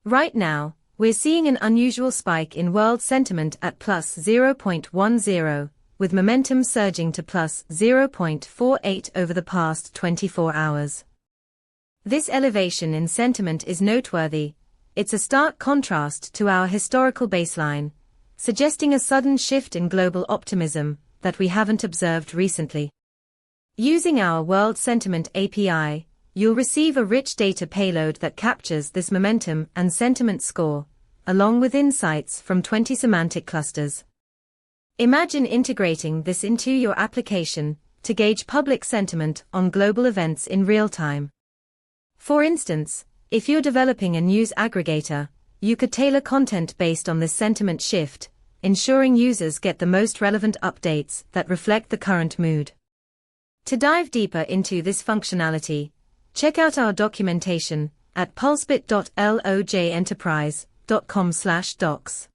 Right now, we're seeing an unusual spike in world sentiment at plus 0.10, with momentum surging to plus 0.48 over the past 24 hours. This elevation in sentiment is noteworthy. It's a stark contrast to our historical baseline, suggesting a sudden shift in global optimism that we haven't observed recently. Using our World Sentiment API, you'll receive a rich data payload that captures this momentum and sentiment score, along with insights from 20 semantic clusters. Imagine integrating this into your application to gauge public sentiment on global events in real time. For instance, if you're developing a news aggregator, you could tailor content based on this sentiment shift, ensuring users get the most relevant updates that reflect the current mood. To dive deeper into this functionality, check out our documentation at pulsebit.lojenterprise.com/docs.